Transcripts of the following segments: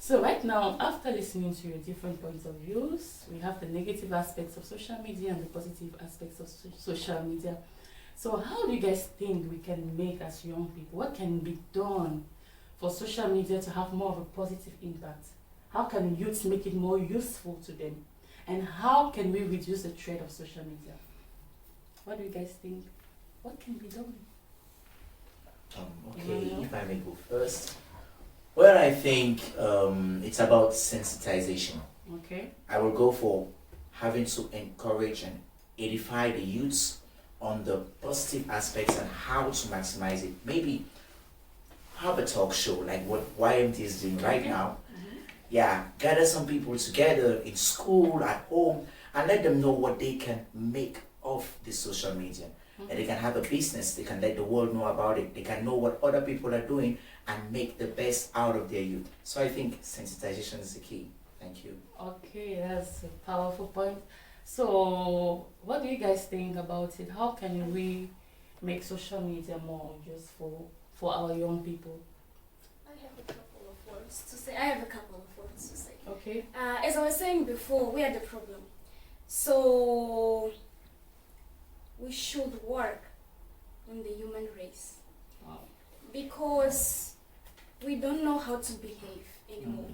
So right now, after listening to your different points of views, we have the negative aspects of social media and the positive aspects of social media. So how do you guys think we can make as young people? What can be done for social media to have more of a positive impact? How can youths make it more useful to them? And how can we reduce the threat of social media? What do you guys think? What can be done? Okay, if I may go first. Well, I think it's about sensitization. Okay. I will go for having to encourage and edify the youths on the positive aspects and how to maximize it. Maybe have a talk show like what YMT is doing right now. Yeah, gather some people together in school, at home, and let them know what they can make of the social media. And they can have a business, they can let the world know about it, they can know what other people are doing and make the best out of their youth. So I think sensitization is the key. Thank you. Okay, that's a powerful point. So, what do you guys think about it? How can we make social media more useful for our young people? I have a couple of words to say. Okay. As I was saying before, we are the problem. So we should work on the human race. Wow. Because we don't know how to behave anymore.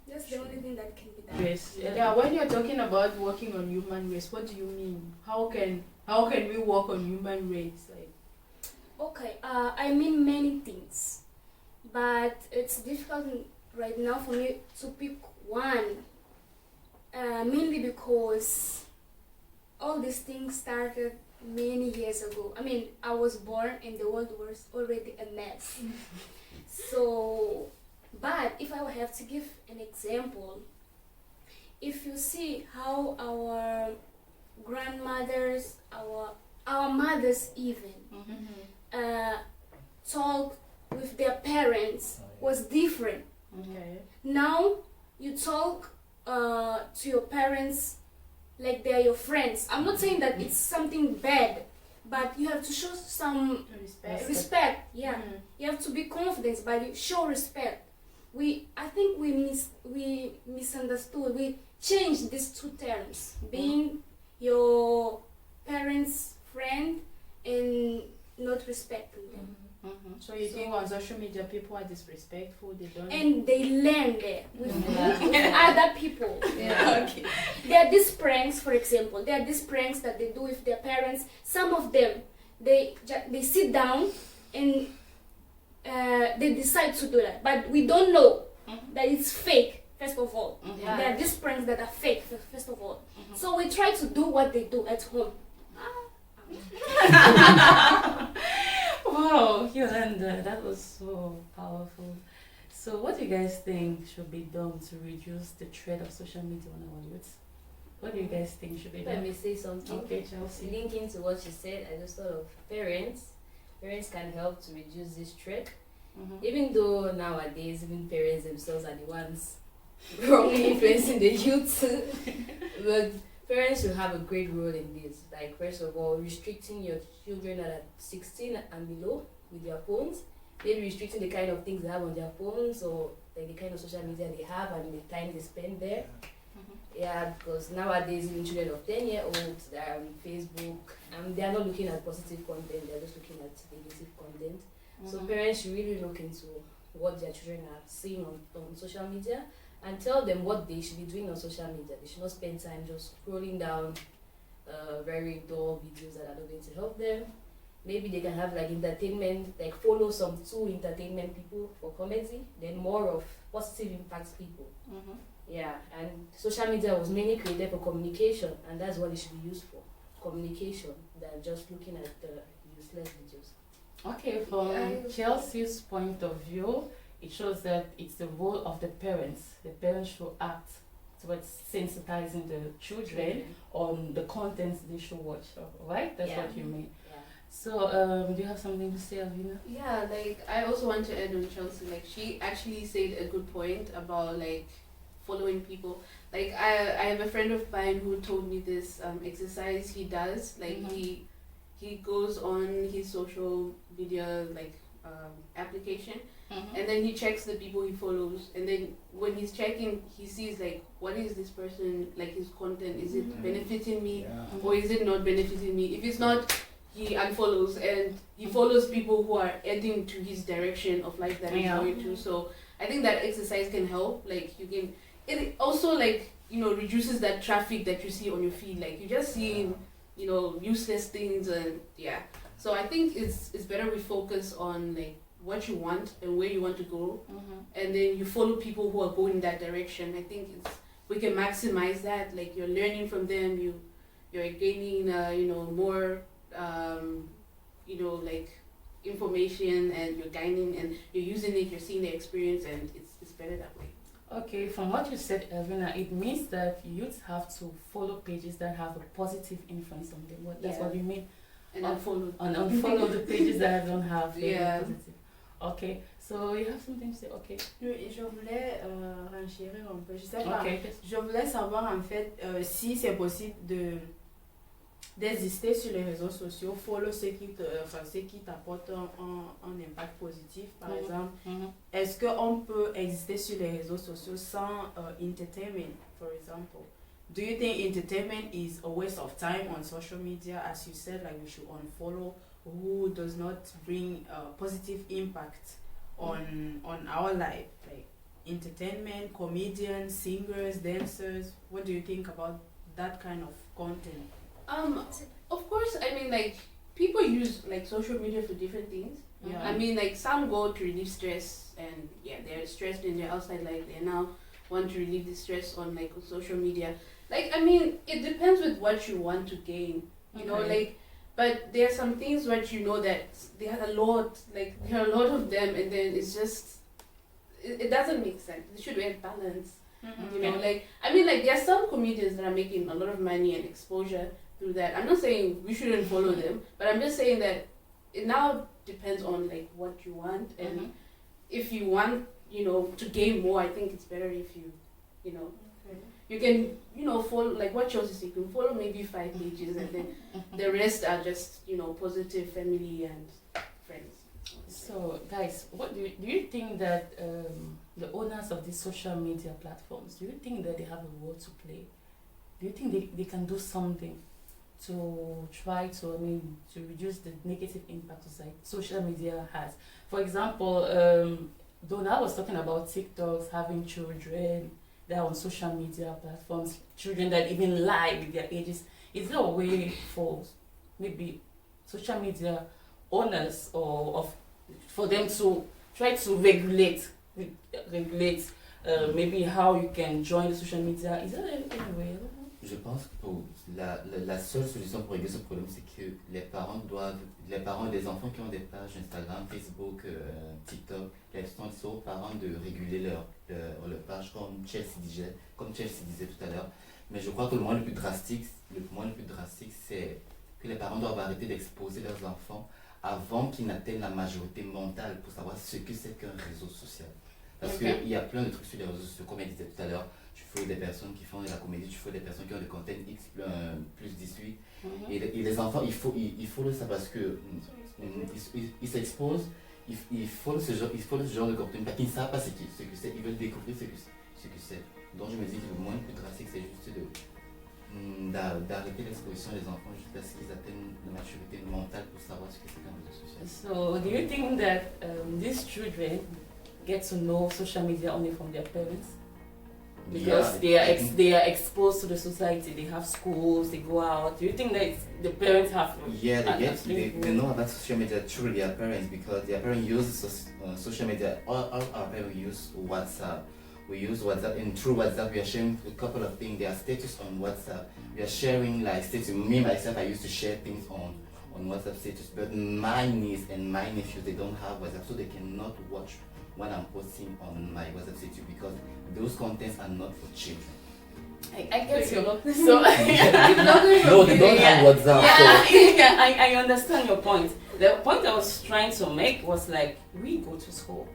That's the only thing that can be done. Yes. Yeah, when you're talking about working on human race, what do you mean? How can we work on human race? Like, Okay, I mean many things, but it's difficult right now for me to pick one. Mainly because all these things started many years ago. I mean, I was born and the world was already a mess. So, but if I would have to give an example, if you see how our grandmothers, our mothers even, talk with their parents was different. Okay. Now you talk to your parents like they're your friends. I'm not saying that it's something bad, but you have to show some respect. Yeah, you have to be confident, but you show respect. I think we misunderstood. We changed these two terms: being your parents' friend and not respecting them. So you think on social media people are disrespectful? They don't. And they learn there with other people. Yeah. Okay. There are these pranks, for example. There are these pranks that they do with their parents. Some of them, they sit down and they decide to do that, but we don't know that it's fake. First of all, there are these pranks that are fake. First of all, so we try to do what they do at home. Wow, Yolanda, that was so powerful. So, what do you guys think should be done to reduce the threat of social media on our youth? What do you guys think should be done? Let me say something. Okay, Chelsea. Linking to what you said, I just thought of parents. Parents can help to reduce this threat. Even though nowadays, even parents themselves are the ones wrongly influencing the youth. But parents will have a great role in this. Like, first of all, restricting your children that are 16 and below with their phones. Maybe restricting the kind of things they have on their phones, or like the kind of social media they have and the time they spend there. Yeah, because nowadays even children of 10-year-olds, they are on Facebook and they are not looking at positive content, they're just looking at negative content. So parents should really look into what their children are seeing on social media and tell them what they should be doing on social media. They should not spend time just scrolling down very dull videos that are not going to help them. Maybe they can have like entertainment, like follow some 2 entertainment people for comedy, then more of positive impact people. Yeah, and social media was mainly created for communication, and that's what it should be used for, communication, than just looking at the useless videos. Okay, from Chelsea's point of view, it shows that it's the role of the parents. The parents should act towards sensitizing the children on the contents they should watch, right? That's what you mean. Yeah. So, do you have something to say, Alvina? Yeah, like I also want to add on Chelsea. Like she actually said a good point about like following people. Like I have a friend of mine who told me this exercise he does. Like he goes on his social media like application and then he checks the people he follows, and then when he's checking, he sees like, what is this person, like his content, is it benefiting me or is it not benefiting me? If it's not, he unfollows, and he follows people who are adding to his direction of life that he's going to. So I think that exercise can help. Like you can, it also like, you know, reduces that traffic that you see on your feed. Like you're just seeing, you know, useless things, and so I think it's better we focus on like what you want and where you want to go, and then you follow people who are going in that direction. I think we can maximize that. Like you're learning from them, you're gaining you know, more you know, like information, and you're gaining and you're using it, you're seeing the experience, and it's better that way. Okay, from what you said, Elvina, it means that youths have to follow pages that have a positive influence on them. That's what you mean? And unfollow. And unfollow the pages that don't have Yeah. positive. Okay, so you have something to say? Okay. Oui, je voulais renchérir un peu. Je sais pas. Okay. Je voulais savoir en fait si c'est possible d'exister sur les réseaux sociaux, follow ceux qui t'apportent un impact positif, par exemple. Est-ce qu'on peut exister sur les réseaux sociaux sans entertainment, for example? Do you think entertainment is a waste of time on social media? As you said, like we should unfollow who does not bring a positive impact on our life, like entertainment, comedians, singers, dancers. What do you think about that kind of content? Of course, I mean, like, people use like social media for different things. Yeah. I mean, like, some go to relieve stress, and they're stressed in their outside life. They now want to relieve the stress on like social media. Like, I mean, it depends with what you want to gain. You know, like, but there are some things that you know that there are a lot of them, and then it's just it doesn't make sense. There should be a balance. You know, like, I mean, like, there are some comedians that are making a lot of money and exposure through that. I'm not saying we shouldn't follow them, but I'm just saying that it now depends on like what you want, and if you want, you know, to gain more, I think it's better if you know, you can, you know, follow, like what Chelsea said, you can follow maybe 5 pages, and then the rest are just, you know, positive family and friends. So, guys, what do you think that the owners of these social media platforms, do you think that they have a role to play? Do you think they can do something to try to, to reduce the negative impact social media has? For example, Donna was talking about TikToks having children that are on social media platforms, children that even lie with their ages. Is there a way for maybe social media owners for them to try to regulate maybe how you can join the social media? Is there any way? Je pense que pour la seule solution pour régler ce problème, c'est que les parents des enfants qui ont des pages Instagram, Facebook, TikTok, ils sont aux parents de réguler leur page, comme Chelsea disait tout à l'heure. Mais je crois que le moins le plus drastique, c'est que les parents doivent arrêter d'exposer leurs enfants avant qu'ils n'atteignent la majorité mentale pour savoir ce que c'est qu'un réseau social. Parce qu'il y a plein de trucs sur les réseaux sociaux, comme elle disait tout à l'heure. Tu fais des personnes qui font de la comédie, tu fais des personnes qui ont des contenus X plus 18. Et les enfants, il faut le savoir parce que ils s'exposent, il faut ce genre de contenu parce qu'ils ne savent pas ce que c'est, ils veulent découvrir ce que c'est. Donc je me dis que le moins le plus drastique, c'est juste d'arrêter l'exposition des enfants jusqu'à ce qu'ils atteignent la maturité mentale pour savoir ce que c'est qu'un réseau social. So, do you think that these children get to know social media only from their parents? Because they are exposed to the society, they have schools, they go out. Do you think that the parents have? Yeah, they know about social media through their parents because their parents use social media. All our parents use WhatsApp. We use WhatsApp, and through WhatsApp we are sharing a couple of things. There are status on WhatsApp. We are sharing like status. Me myself, I used to share things on WhatsApp status, but my niece and my nephews, they don't have WhatsApp, so they cannot watch what I'm posting on my WhatsApp status because those contents are not for children. I get you. So no, they don't have WhatsApp. I understand your point. The point I was trying to make was like, we go to school.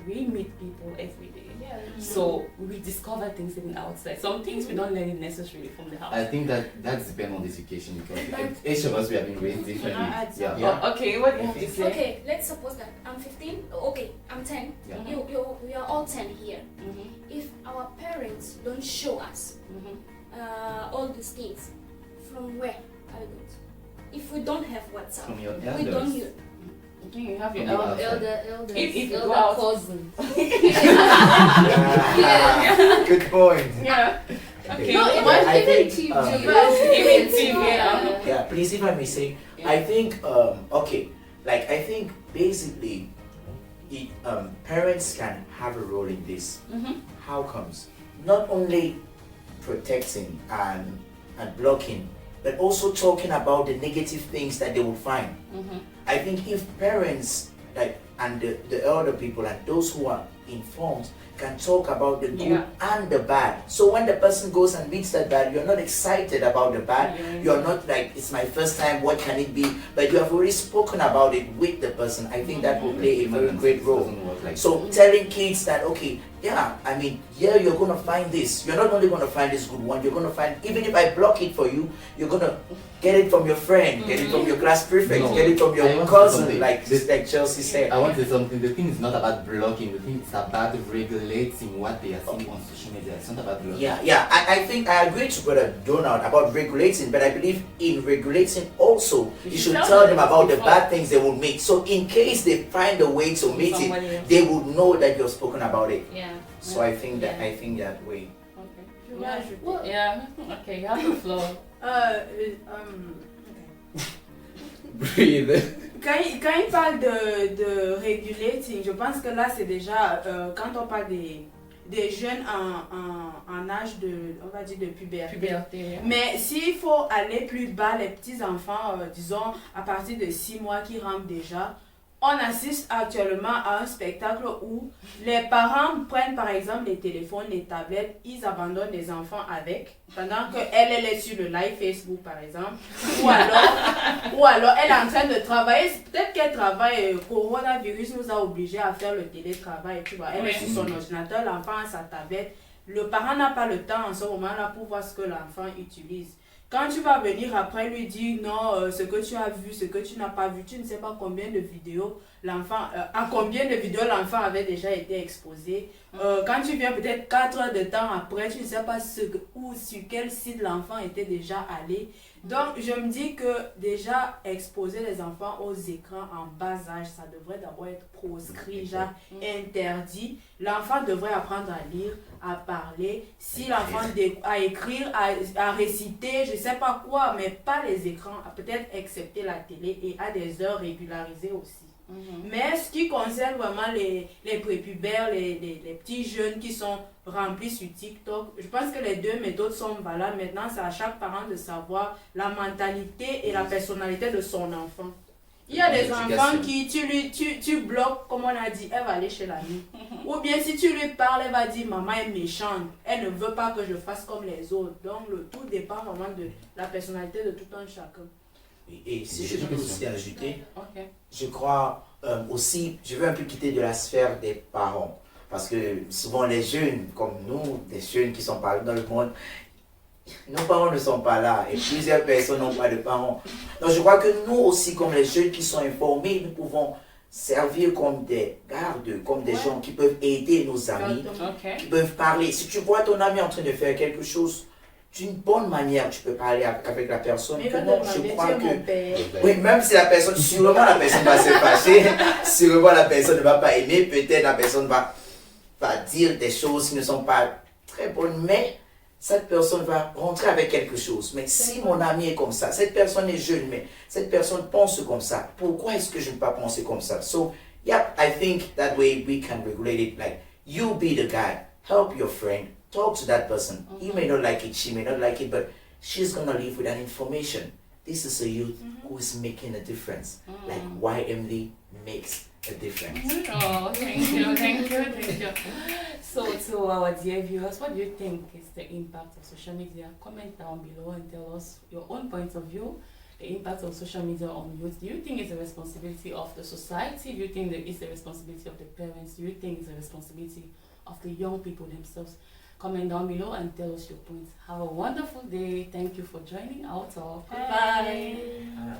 we meet people every day. Yeah. So we discover things even outside. Some things we don't learn it necessarily from the house. I think that depends on the education because each of us we have been raised differently. Yeah. Yeah. Oh, okay, what do you have to say? Okay, let's suppose that I'm 15. Okay, I'm 10. Yeah. We are all 10 here. Mhm, If our parents don't show us mhm. all these things, from where are we going to? If we don't have WhatsApp, From your we elders. don't use. I think you have your From your elder. Elders, If you elder go out- cousins. Good point. Yeah. Okay. No, Yeah, even, I even think, TV. Even TV, Yeah. Yeah, please, if I may say, Yeah. I think, okay, like I think basically, parents can have a role in this. Mhm. How comes? Not only protecting and blocking, but also talking about the negative things that they would find. Mhm. I think if parents and the elder people and those who are informed can talk about the good Yeah. and the bad. So when the person goes and meets that bad, you're not excited about the bad. Yeah. You're not like, it's my first time, what can it be? But you have already spoken about it with the person. I think that will play a very great role. Doesn't work like So telling kids that, okay, yeah, I mean, yeah, you're gonna find this. You're not only gonna find this good one, you're gonna find, even if I block it for you, you're gonna get it from your friend, get it from your class prefect, No, get it from I your want to say cousin, something. like Chelsea said. I want to say something. The thing is not about blocking. The thing is about regulating what they are seeing on social media. It's not about blocking. Yeah, I think I agree to Brother Donald about regulating, but I believe in regulating also, you should tell them about the bad things they will meet. So in case they find a way to meet it, Somebody else. they would know that you've spoken about it. Yeah. So I think that Yeah. I think that way. Okay. Je vais ajouter. Well, Yeah. Okay, you have the floor. Breathe. Quand il parle de regulating, je pense que là c'est déjà quand on parle des jeunes en âge de, on va dire, de puberté. Puberté. Mais s'il faut aller plus bas, les petits enfants, disons à partir de 6 mois qui rampent déjà, on assiste actuellement à un spectacle où les parents prennent par exemple les téléphones, les tablettes, ils abandonnent les enfants avec, pendant qu'elle est sur le live Facebook par exemple, ou alors elle est en train de travailler, peut-être qu'elle travaille, coronavirus nous a obligés à faire le télétravail, tu vois, elle est sur son ordinateur, l'enfant a sa tablette, le parent n'a pas le temps en ce moment-là pour voir ce que l'enfant utilise. Quand tu vas venir après lui dire non, ce que tu as vu, ce que tu n'as pas vu, tu ne sais pas combien de vidéos l'enfant, à combien de vidéos l'enfant avait déjà été exposé. Quand tu viens peut-être 4 heures de temps après, tu ne sais pas où, sur quel site l'enfant était déjà allé. Donc je me dis que déjà exposer les enfants aux écrans en bas âge, ça devrait d'abord être proscrit, genre interdit. L'enfant devrait apprendre à lire, à parler, si l'enfant à écrire, à réciter, je sais pas quoi, mais pas les écrans, peut-être excepté la télé et à des heures régularisées aussi. Mais ce qui concerne vraiment les prépubères, les petits jeunes qui sont remplis sur TikTok, je pense que les deux méthodes sont valables. Maintenant, c'est à chaque parent de savoir la mentalité et la personnalité de son enfant. Il y a des enfants qui, tu bloques, comme on a dit, elle va aller chez l'ami. Ou bien si tu lui parles, elle va dire, maman est méchante, elle ne veut pas que je fasse comme les autres. Donc le tout dépend vraiment de la personnalité de tout un chacun. Et si je peux aussi ajouter, Ok. je crois aussi, je veux un peu quitter de la sphère des parents. Parce que souvent les jeunes, comme nous, des jeunes qui sont partout dans le monde, nos parents ne sont pas là et plusieurs personnes n'ont pas de parents. Donc je crois que nous aussi, comme les jeunes qui sont informés, nous pouvons servir comme des gardes, comme des gens qui peuvent aider nos amis, Ok. qui peuvent parler. Si tu vois ton ami en train de faire quelque chose, d'une bonne manière, tu peux parler avec la personne. Mais Que va non, demander, je crois tu es que... mon père. Oui, même si la personne, sûrement la personne va se fâcher, sûrement la personne ne va pas aimer, peut-être la personne va dire des choses qui ne sont pas très bonnes, mais cette personne va rentrer avec quelque chose. Mais si mon ami est comme ça, cette personne est jeune, mais cette personne pense comme ça, pourquoi est-ce que je ne peux pas penser comme ça? So, yeah, I think that way we can regulate it. Like, you be the guy, help your friend, talk to that person. He may not like it, she may not like it, but she's gonna live with that information. This is a youth who is making a difference. Like YMD makes a difference. Oh, thank you, thank you, thank you. So, to our dear viewers, what do you think is the impact of social media? Comment down below and tell us your own point of view. the impact of social media on youth. Do you think it's a responsibility of the society? Do you think that it's the responsibility of the parents? Do you think it's a responsibility of the young people themselves? Comment down below and tell us your points. Have a wonderful day. Thank you for joining our talk. Goodbye. Bye.